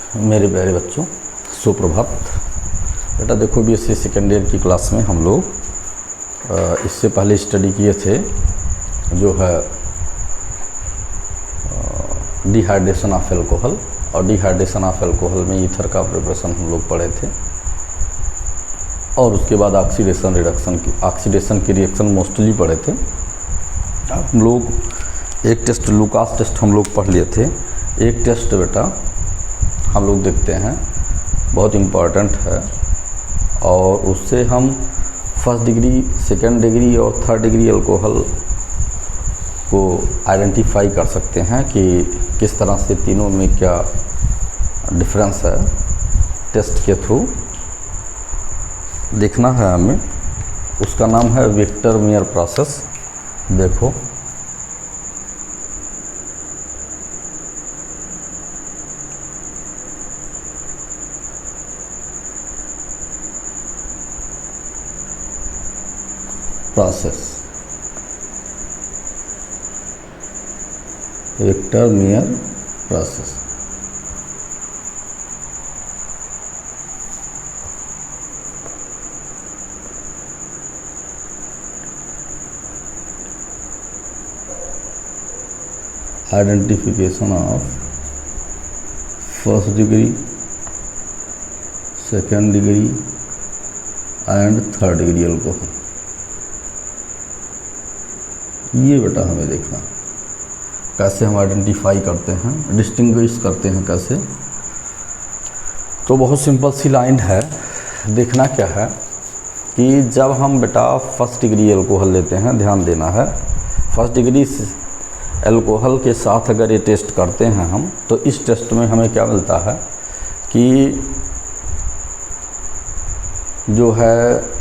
मेरे प्यारे बच्चों, सुप्रभात। बेटा देखो, बीएससी सेकेंड ईयर की क्लास में हम लोग इससे पहले स्टडी किए थे जो है डिहाइड्रेशन ऑफ एल्कोहल, और डिहाइड्रेशन ऑफ एल्कोहल में ईथर का प्रिपरेशन हम लोग पढ़े थे, और उसके बाद ऑक्सीडेशन की रिएक्शन मोस्टली पढ़े थे। हम लोग एक टेस्ट लुकास टेस्ट हम लोग पढ़ लिए थे। एक टेस्ट बेटा हम लोग देखते हैं, बहुत इम्पॉर्टेंट है, और उससे हम फर्स्ट डिग्री, सेकेंड डिग्री और थर्ड डिग्री अल्कोहल को आइडेंटिफाई कर सकते हैं कि किस तरह से तीनों में क्या डिफरेंस है। टेस्ट के थ्रू देखना है हमें। उसका नाम है विक्टर मेयर प्रोसेस। देखो process, Victor Meyer process. Identification of first degree, second degree and third degree alcohol. ये बेटा हमें देखना कैसे हम आइडेंटिफाई करते हैं, डिस्टिंग्विश करते हैं कैसे। तो बहुत सिंपल सी लाइन है। देखना क्या है कि जब हम बेटा फर्स्ट डिग्री अल्कोहल लेते हैं, ध्यान देना है, फर्स्ट डिग्री अल्कोहल के साथ अगर ये टेस्ट करते हैं हम, तो इस टेस्ट में हमें क्या मिलता है कि जो है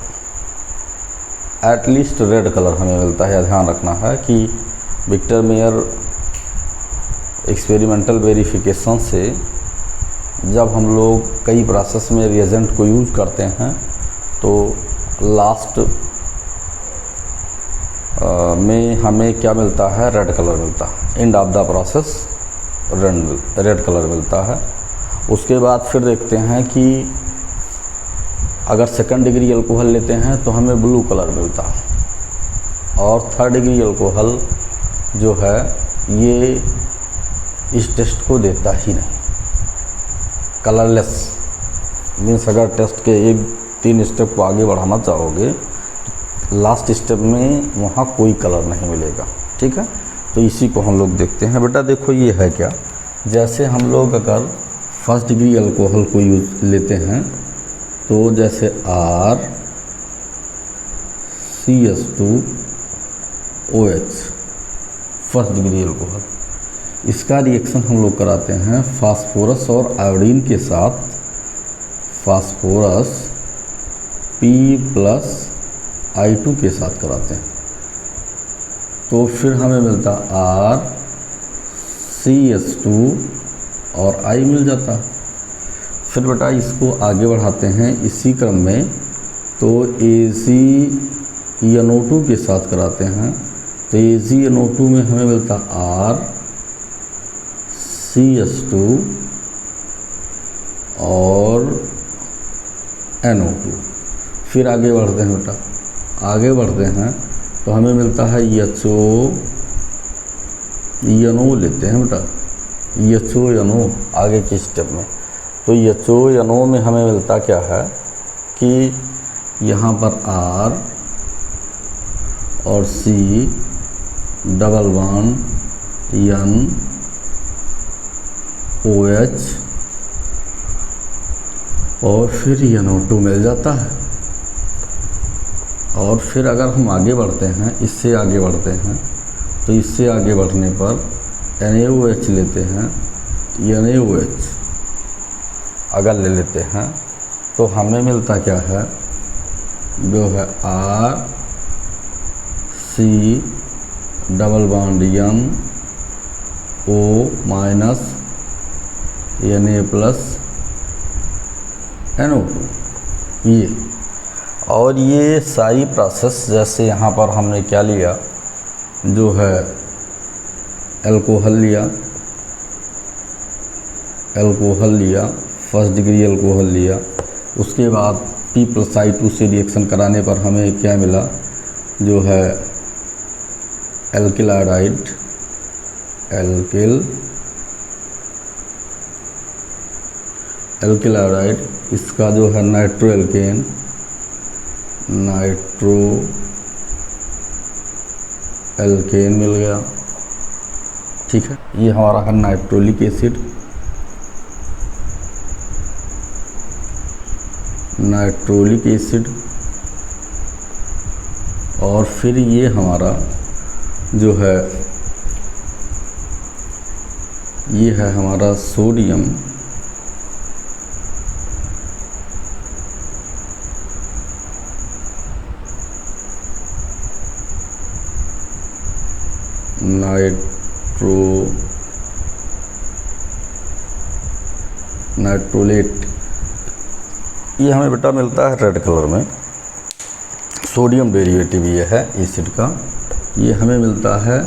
एटलीस्ट रेड कलर हमें मिलता है। ध्यान रखना है कि विक्टर मेयर एक्सपेरिमेंटल वेरिफिकेशन से जब हम लोग कई प्रोसेस में रिएजेंट को यूज़ करते हैं, तो लास्ट में हमें क्या मिलता है, रेड कलर मिलता है। End of the process red colour मिलता है। उसके बाद फिर देखते हैं कि अगर सेकंड डिग्री अल्कोहल लेते हैं तो हमें ब्लू कलर मिलता है, और थर्ड डिग्री अल्कोहल जो है ये इस टेस्ट को देता ही नहीं, कलरलेस। मीन्स अगर टेस्ट के एक तीन स्टेप को आगे बढ़ाना चाहोगे, लास्ट स्टेप में वहाँ कोई कलर नहीं मिलेगा। ठीक है, तो इसी को हम लोग देखते हैं। बेटा देखो ये है क्या, जैसे हम लोग अगर फर्स्ट डिग्री अल्कोहल को यूज लेते हैं, तो जैसे RCH2OH फर्स्ट डिग्री अल्कोहल, इसका रिएक्शन हम लोग कराते हैं फास्फोरस और आयोडीन के साथ। फास्फोरस P+I2 के साथ कराते हैं, तो फिर हमें मिलता RCH2 और I मिल जाता। फिर बेटा इसको आगे बढ़ाते हैं इसी क्रम में, तो AgNO2 के साथ कराते हैं, तो AgNO2 में हमें मिलता RCH2 और NO2। फिर आगे बढ़ते हैं बेटा, आगे बढ़ते हैं तो हमें मिलता है HONO लेते हैं बेटा, HONO आगे के स्टेप में। तो HONO में हमें मिलता क्या है कि यहाँ पर R और C डबल बॉन्ड NOH और फिर NO2 मिल जाता है। और फिर अगर हम आगे बढ़ते हैं, इससे आगे बढ़ते हैं, तो इससे आगे बढ़ने पर NaOH लेते हैं। NaOH अगर ले लेते हैं तो हमें मिलता क्या है, जो है RC double bond NO minus Na+NO2 ये। और ये सारी प्रोसेस जैसे यहाँ पर हमने क्या लिया, जो है अल्कोहल लिया, अल्कोहल लिया, फर्स्ट डिग्री अल्कोहल लिया, उसके बाद P+I2 से रिएक्शन कराने पर हमें क्या मिला, जो है एल्किल आयोडाइड, एल्किल आयोडाइड, इसका जो है नाइट्रो एल्केन मिल गया। ठीक है, ये हमारा है नाइट्रोलिक एसिड, और फिर ये हमारा जो है ये है हमारा सोडियम नाइट्रोलेट। ये हमें बेटा मिलता है रेड कलर में, सोडियम डेरिवेटिव ये है एसिड का, ये हमें मिलता है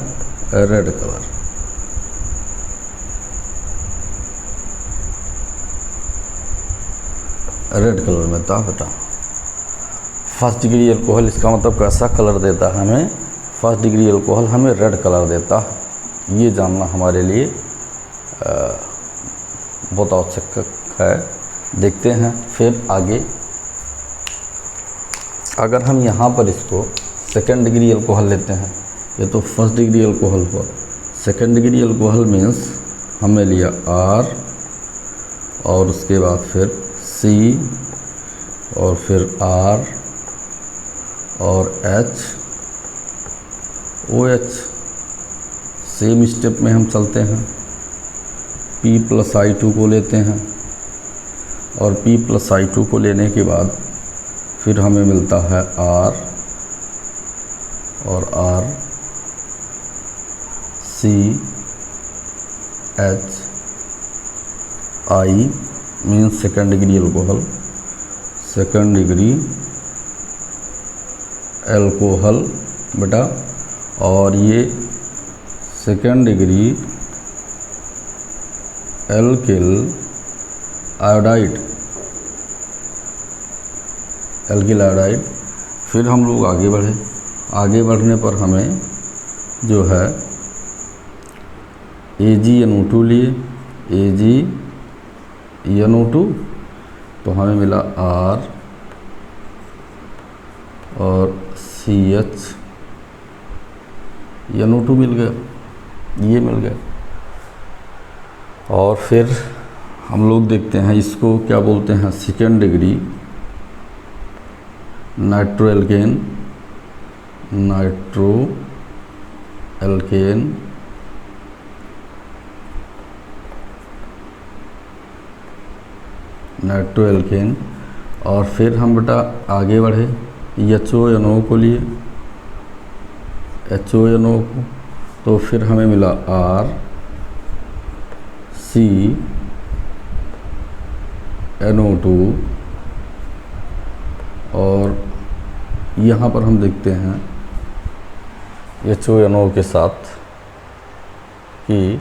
रेड कलर। रेड कलर में था बेटा। फर्स्ट डिग्री अल्कोहल, इसका मतलब कैसा कलर देता है हमें, फर्स्ट डिग्री अल्कोहल हमें रेड कलर देता है। ये जानना हमारे लिए बहुत आवश्यक है। देखते हैं फिर आगे, अगर हम यहाँ पर इसको सेकेंड डिग्री अल्कोहल लेते हैं, ये तो फर्स्ट डिग्री अल्कोहल हुआ, सेकेंड डिग्री अल्कोहल मीन्स हमने लिया R और उसके बाद फिर C और फिर R और H OH। सेम स्टेप में हम चलते हैं, P+I2 को लेते हैं और P+I2 को लेने के बाद फिर हमें मिलता है R और R C H I means second degree alcohol, second degree alcohol बेटा। और ये सेकेंड डिग्री एल्किल आयोडाइड, फिर हम लोग आगे बढ़े। आगे बढ़ने पर हमें जो है AgNO2 लिए, AgNO2, तो हमें मिला R और CHNO2 मिल गया, ये मिल गया। और फिर हम लोग देखते हैं इसको क्या बोलते हैं, सेकेंड डिग्री नाइट्रो एल्केन। और फिर हम बेटा आगे बढ़े, HONO को लिए, HONO को, तो फिर हमें मिला R C NO2। और यहाँ पर हम देखते हैं HONO के साथ कि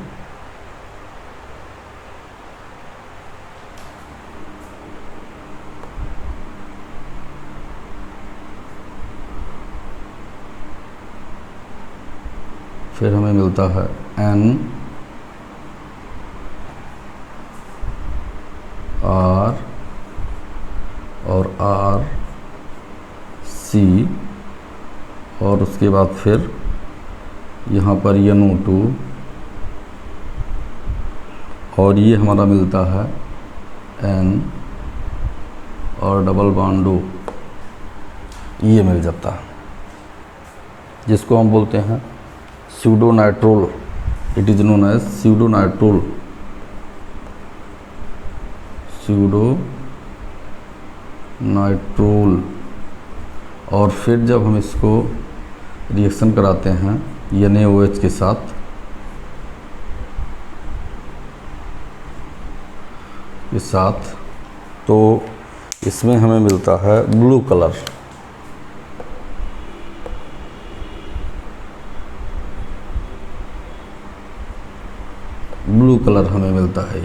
फिर हमें मिलता है N R और R C और उसके बाद फिर यहाँ पर NO2 और ये हमारा मिलता है N और डबल बॉन्ड O, ये मिल जाता है, जिसको हम बोलते हैं pseudonitrole. It is known as pseudonitrole. और फिर जब हम इसको रिएक्शन कराते हैं NaOH के साथ तो इसमें हमें मिलता है ब्लू कलर। ब्लू कलर हमें मिलता है।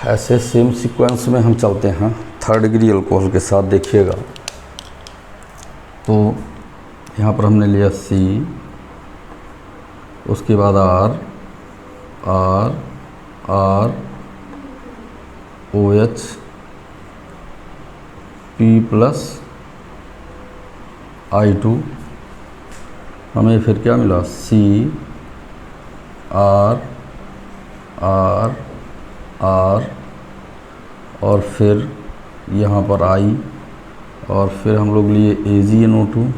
ऐसे सेम सीक्वेंस में हम चलते हैं थर्ड डिग्री अल्कोहल के साथ। देखिएगा तो यहाँ पर हमने लिया C, उसके बाद R OH P plus I2, हमें फिर क्या मिला C R और फिर यहाँ पर I और फिर हम लोग लिए AgNO2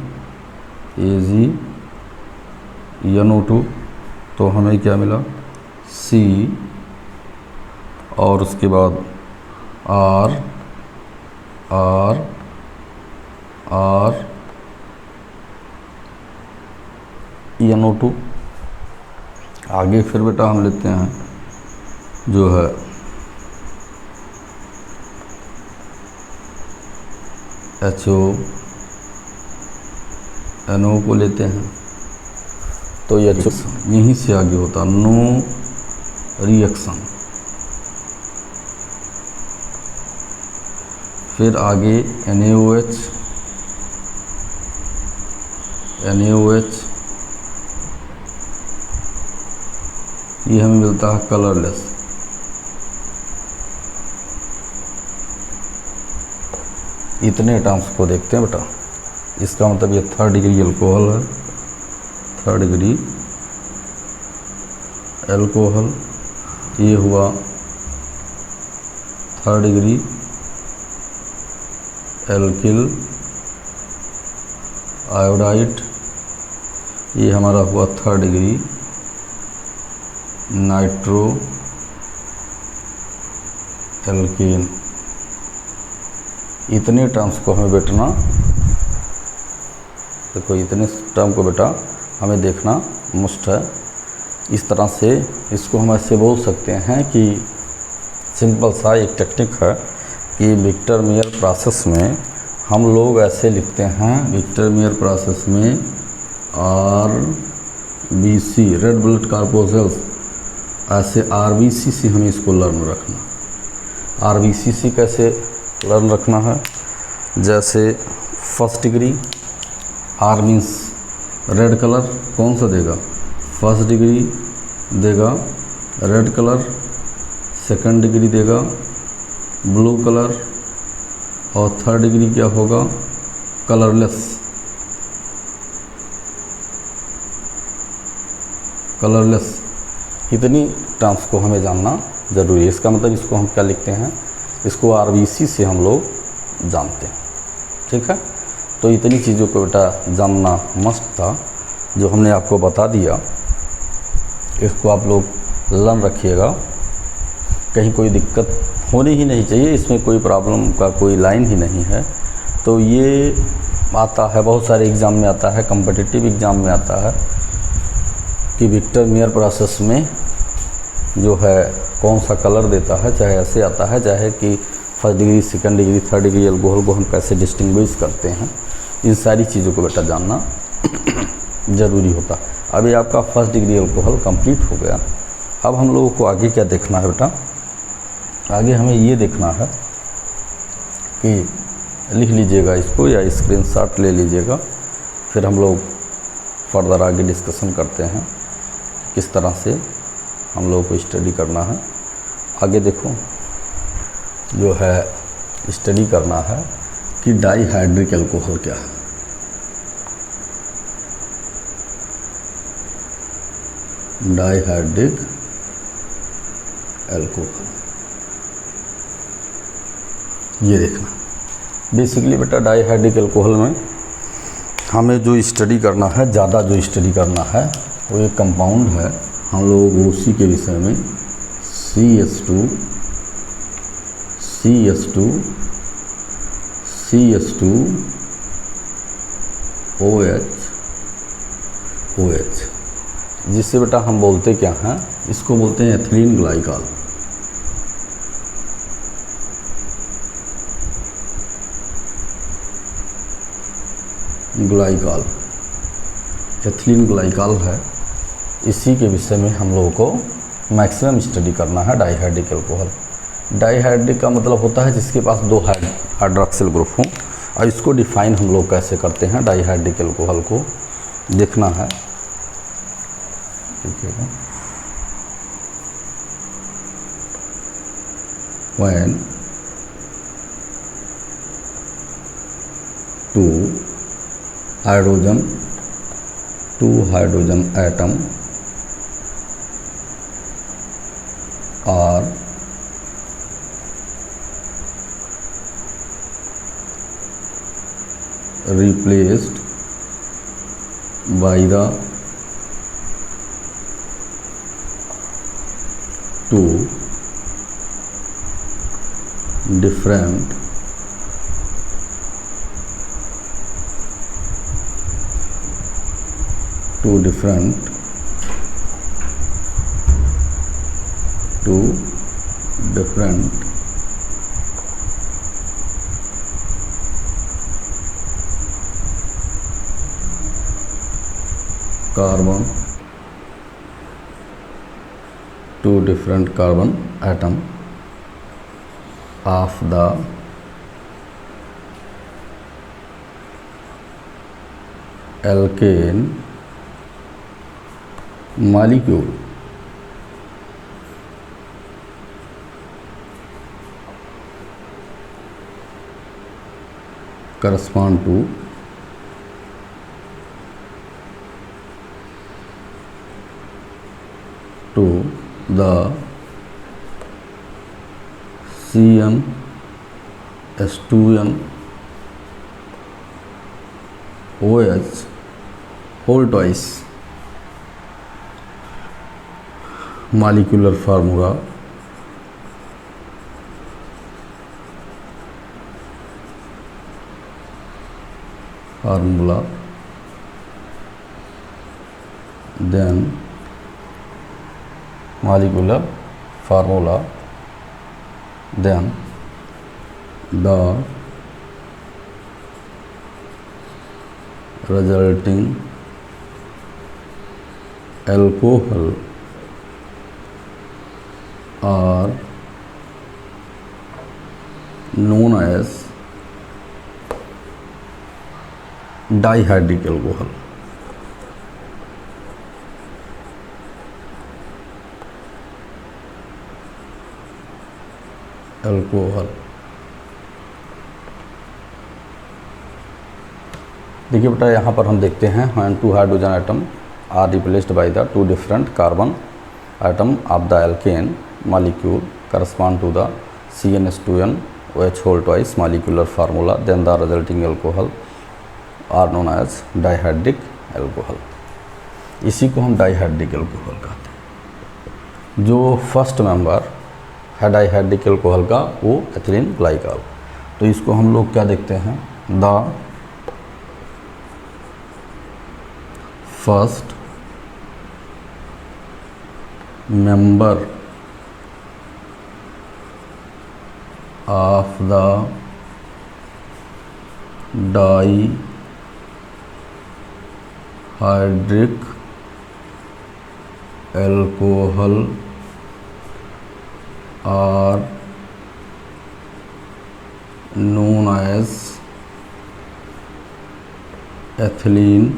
तो हमें क्या मिला C और उसके बाद R NO2। आगे फिर बेटा हम लेते हैं जो है HONO को लेते हैं, तो ये यहीं से आगे होता नो रिएक्शन। फिर आगे NaOH ये हमें मिलता है कलरलेस। इतने टर्म्स को देखते हैं बेटा, इसका मतलब ये थर्ड डिग्री अल्कोहल है, थर्ड डिग्री अल्कोहल। ये हुआ थर्ड डिग्री एल्किल आयोडाइड। ये हमारा हुआ थर्ड डिग्री नाइट्रो एल्कीन। इतने टर्म्स को हमें बैठना, देखो इतने टर्म को बेटा हमें देखना मस्ट है। इस तरह से इसको हम ऐसे बोल सकते हैं कि सिंपल सा एक टेक्निक है कि विक्टर मेयर प्रोसेस में हम लोग ऐसे लिखते हैं, विक्टर मेयर प्रोसेस में RBC रेड ब्लड कॉर्पोसल्स, ऐसे RBC से हमें इसको लर्न रखना। RBC से कैसे लर्न रखना है, जैसे first degree R means red colour कौन सा देगा, फर्स्ट डिग्री देगा रेड कलर, सेकंड डिग्री देगा ब्लू कलर और थर्ड डिग्री क्या होगा कलरलेस। इतनी टर्म्स को हमें जानना ज़रूरी है। इसका मतलब इसको हम क्या लिखते हैं, इसको RBC से हम लोग जानते हैं, ठीक है। तो इतनी चीज़ों को बेटा जानना मस्ट था, जो हमने आपको बता दिया। इसको आप लोग लर्न रखिएगा, कहीं कोई दिक्कत होनी ही नहीं चाहिए, इसमें कोई प्रॉब्लम का कोई लाइन ही नहीं है। तो ये आता है बहुत सारे एग्ज़ाम में आता है, कॉम्पिटिटिव एग्ज़ाम में आता है कि विक्टर मेयर प्रोसेस में जो है कौन सा कलर देता है, चाहे ऐसे आता है, चाहे कि first degree second degree third degree alcohol को हम कैसे डिस्टिंग्विश करते हैं। इन सारी चीज़ों को बेटा जानना ज़रूरी होता। अभी आपका फर्स्ट डिग्री अल्कोहल कंप्लीट हो गया। अब हम लोगों को आगे क्या देखना है बेटा, आगे हमें ये देखना है कि लिख लीजिएगा इसको या स्क्रीनशॉट ले लीजिएगा, फिर हम लोग फर्दर आगे डिस्कशन करते हैं किस तरह से हम लोगों को स्टडी करना है। आगे देखो जो है स्टडी करना है कि डाइहाइड्रिक अल्कोहल क्या है। डाइहाइड्रिक अल्कोहल ये देखना, बेसिकली बेटा डाइहाइड्रिक अल्कोहल में हमें जो स्टडी करना है, ज़्यादा जो स्टडी करना है वो एक कंपाउंड है, हम लोग उसी के विषय में CH2 OH, जिससे बेटा हम बोलते क्या हैं, इसको बोलते हैं एथिलीन ग्लाइकॉल। एथिलीन ग्लाइकॉल है, इसी के विषय में हम लोगों को मैक्सिमम स्टडी करना है डाइहाइड्रिक अल्कोहल। डाइहाइड्रिक का मतलब होता है जिसके पास 2 हाइड्रॉक्सिल ग्रुप हों। और इसको डिफाइन हम लोग कैसे करते हैं, डाइहाइड्रिक एल्कोहल को देखना है। When 2 hydrogen atom are replaced by the 2 different carbon atom of the alkane molecule correspond to the CnH2n OH whole twice molecular formula then molecular formula then the resulting alcohol are known as dihydric alcohol. देखिए बेटा, यहाँ पर हम देखते हैं when 2 hydrogen atom are replaced by the 2 different carbon atom of the alkane molecule correspond to the CnH2n OH whole twice molecular formula then the resulting alcohol are known as dihydric alcohol. इसी को हम dihydric alcohol कहते हैं। जो first member है dihydric alcohol का वो ethylene glycol. तो इसको हम लोग क्या देखते हैं, the first member of the dihydric alcohol are known as ethylene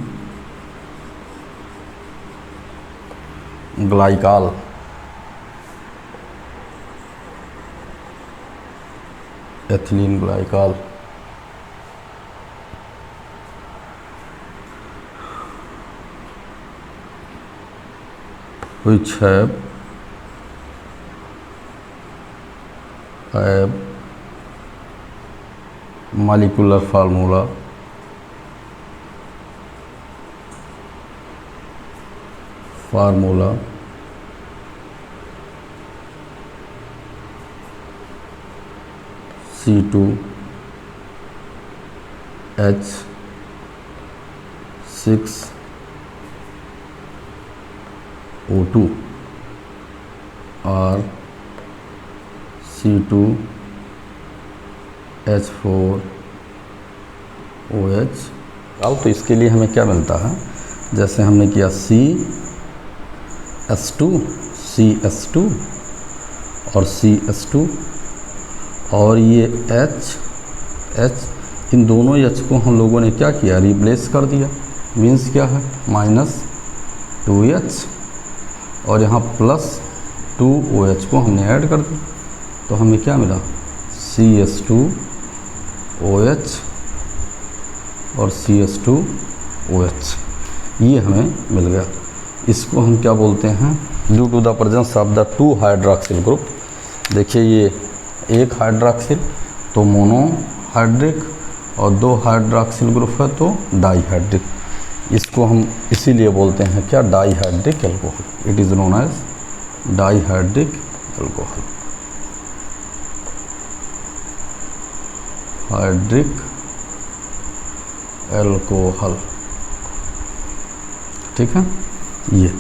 glycol। ethylene glycol which have molecular formula C2H6O2 और C2H4OH। अब तो इसके लिए हमें क्या मिलता है, जैसे हमने किया CS2 और CS2 और ये H इन दोनों H को हम लोगों ने क्या किया, रिप्लेस कर दिया। मीन्स क्या है, -2H और यहाँ +2OH को हमने ऐड कर दिया, तो हमें क्या मिला, CH2OH और CH2OH, ये हमें मिल गया। इसको हम क्या बोलते हैं, ड्यू टू द प्रेजेंस ऑफ द 2 हाइड्रॉक्सिल ग्रुप। देखिए ये एक हाइड्रॉक्सिल तो मोनोहाइड्रिक और 2 हाइड्रॉक्सिल ग्रुप है तो डाईहाइड्रिक। इसको हम इसीलिए बोलते हैं क्या, dihydric alcohol. It is known as dihydric alcohol, hydric alcohol. ठीक है, ये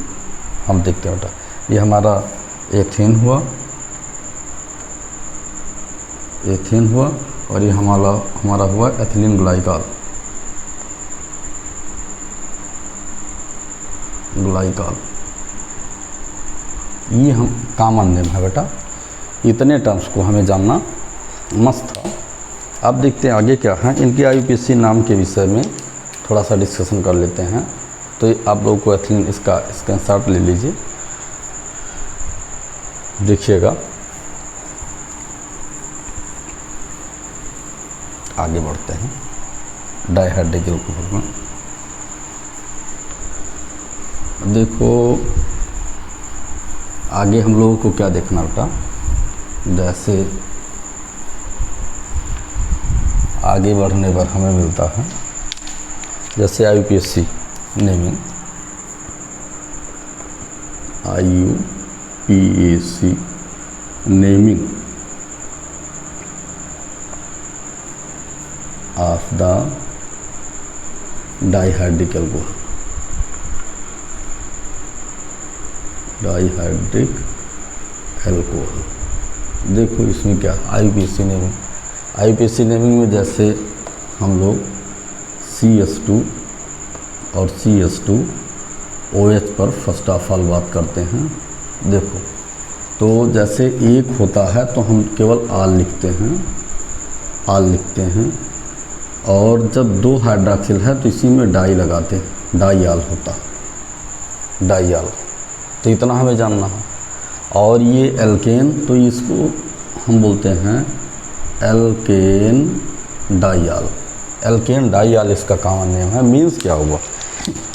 हम देखते हैं बेटा, ये हमारा एथेन हुआ और ये हमारा हुआ एथिलीन ग्लाइकॉल। ये हम कॉमन नेम है बेटा। इतने टर्म्स को हमें जानना मस्त था। अब देखते हैं आगे क्या है। इनके IUPAC नाम के विषय में थोड़ा सा डिस्कशन कर लेते हैं। तो आप लोगों को एथिलीन इसका स्क्रीनशॉट ले लीजिए, देखिएगा। आगे बढ़ते हैं डाईहाइड्रिक एल्कोहल में। देखो आगे हम लोगों को क्या देखना बेटा, जैसे आगे बढ़ने पर हमें मिलता है जैसे IUPAC naming, IUPAC naming of the dihydric alcohol, dihydric alcohol. देखो इसमें क्या, IUPAC नेमिंग में जैसे हम लोग CH2 और CH2OH पर फर्स्ट ऑफ ऑल बात करते हैं। देखो तो जैसे एक होता है तो हम केवल आल लिखते हैं, और जब 2 हाइड्रॉक्सिल है तो इसी में डाई लगाते हैं, डाईआल होता, डाईआल। तो इतना हमें जानना है। और ये एल्केन, तो इसको हम बोलते हैं एल्केन डाईआल। एल्केन डाईआल इसका कॉमन नेम है। मीन्स क्या हुआ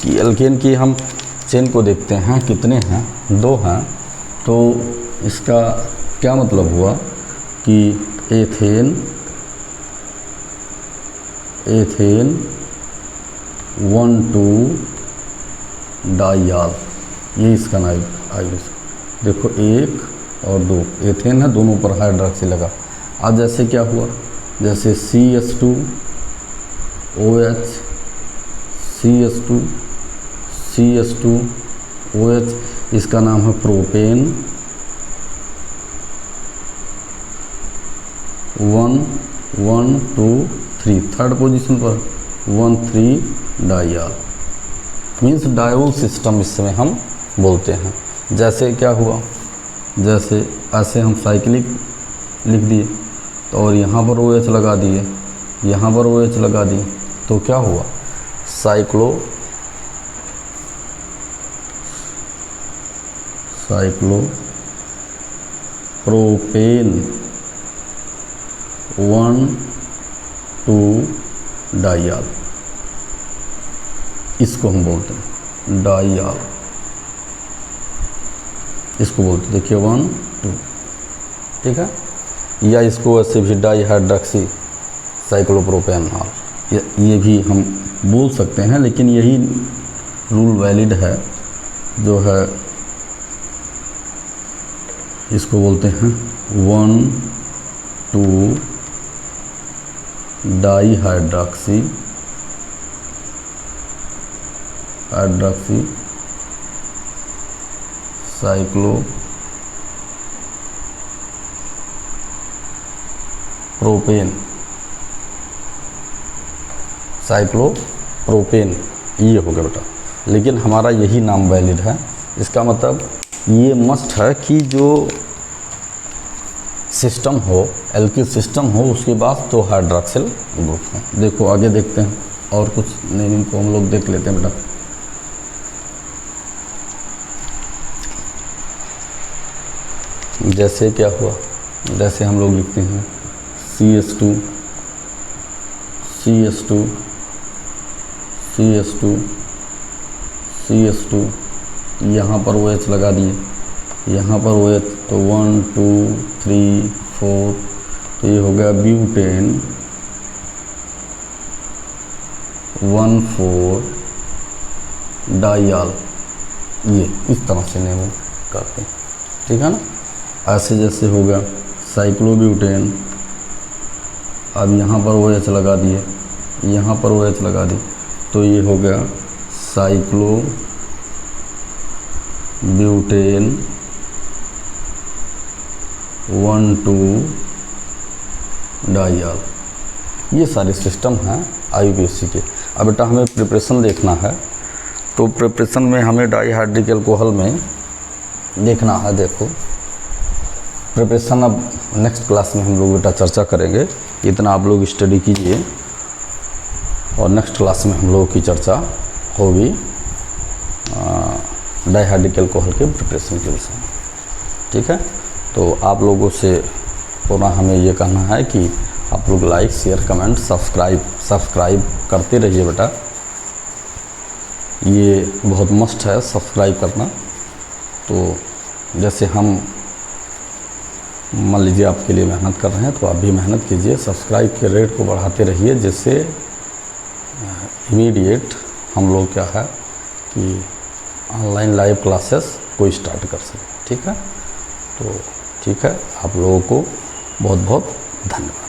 कि एल्केन की हम चेन को देखते हैं कितने हैं, 2 हैं। तो इसका क्या मतलब हुआ कि एथेन 1,2 डाईआल, ये इसका नाम आएगा। देखो 1 और 2 एथेन है, दोनों पर हाइड्रॉक्सी लगा। अब जैसे क्या हुआ, जैसे CH2OH, CH2OH, इसका नाम है प्रोपेन 1, 2, 3, थर्ड पोजीशन पर 1,3 डाईआल। मीन्स डायोल सिस्टम इस समय हम बोलते हैं। जैसे क्या हुआ, जैसे ऐसे हम साइक्लिक लिख दिए तो और यहाँ पर OH लगा दिए, यहाँ पर OH लगा दिए, तो क्या हुआ, साइक्लोप्रोपेन 1, 2 डाईआल, इसको हम बोलते हैं डाईआल, इसको बोलते हैं। देखिए 1, 2, ठीक है। या इसको ऐसे भी डाईहाइड्रॉक्सी साइक्लोप्रोपेनॉल, ये भी हम बोल सकते हैं, लेकिन यही रूल वैलिड है जो है, इसको बोलते हैं 1, 2 डाईहाइड्रॉक्सी साइक्लोप्रोपेन, ये हो गया बेटा। लेकिन हमारा यही नाम वैलिड है। इसका मतलब ये मस्ट है कि जो सिस्टम हो, एल्किल सिस्टम हो, उसके बाद तो हाइड्रॉक्सिल ग्रुप है। देखो आगे देखते हैं और कुछ नेमिंग को हम लोग देख लेते हैं बेटा। जैसे क्या हुआ, जैसे हम लोग लिखते हैं CH2 CH2 CH2 CH2, यहाँ पर OH लगा दिए, यहाँ पर OH, तो 1 2 3 4, तो ये हो गया ब्यूटेन 1,4 डाइयाल। ये इस तरह से नेम करते हैं, ठीक है ना। ऐसे जैसे हो गया साइक्लोब्यूटेन, अब यहाँ पर OH लगा दिए, यहाँ पर OH लगा दी, तो ये हो गया साइक्लोब्यूटेन 1,2 डाइयाल। ये सारे सिस्टम हैं IUPAC के। अब बेटा हमें प्रिपरेशन देखना है, तो प्रिपरेशन में हमें डाईहाइड्रिक अल्कोहल में देखना है। देखो प्रिपरेशन अब नेक्स्ट क्लास में हम लोग बेटा चर्चा करेंगे, इतना आप लोग स्टडी कीजिए और नेक्स्ट क्लास में हम लोगों की चर्चा होगी डाईहाइड्रिक अल्कोहल के प्रिपरेशन के विषय में, ठीक है। तो आप लोगों से पुनः हमें ये कहना है कि आप लोग लाइक शेयर कमेंट सब्सक्राइब करते रहिए बेटा, ये बहुत मस्ट है सब्सक्राइब करना। तो जैसे हम मान लीजिए आपके लिए मेहनत कर रहे हैं, तो आप भी मेहनत कीजिए, सब्सक्राइब के रेट को बढ़ाते रहिए, जिससे इमीडिएट हम लोग क्या है कि ऑनलाइन लाइव क्लासेस को स्टार्ट कर सकें, ठीक है। तो ठीक है, आप लोगों को बहुत बहुत धन्यवाद।